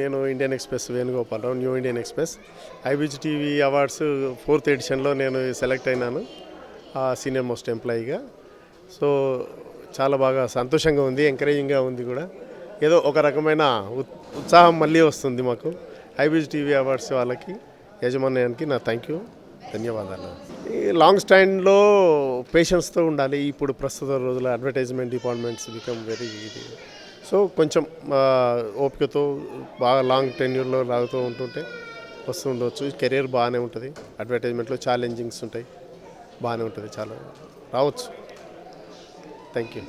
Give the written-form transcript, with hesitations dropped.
నేను Indian express Venugopala Rao, new Indian express. IBG TV awards 4th ఎడిషన్‌లో నేను select అయినాను senior most ఎంప్లాయీగా. So చాలా బాగా సంతోషంగా ఉంది, ఎంకరేజింగ్గా ఉంది కూడా. ఏదో ఒక రకమైన ఉత్సాహం మళ్ళీ వస్తుంది మాకు. ఐబీజీ టీవీ అవార్డ్స్ వాళ్ళకి, యాజమాన్యానికి నా ధన్యవాదాలు. ఈ లాంగ్ స్టాండ్లో పేషెన్స్తో ఉండాలి. ఇప్పుడు ప్రస్తుత రోజుల్లో అడ్వర్టైజ్మెంట్ డిపార్ట్మెంట్స్ బికమ్ వెరీ ఇది. సో కొంచెం ఓపికతో బాగా లాంగ్ టెన్యూర్లో లాగుతూ ఉంటుంటే వస్తుండవచ్చు. కెరీర్ బాగానే ఉంటుంది. అడ్వర్టైజ్మెంట్లో ఛాలెంజింగ్స్ ఉంటాయి, బాగానే ఉంటుంది, చాలా రావచ్చు. Thank you.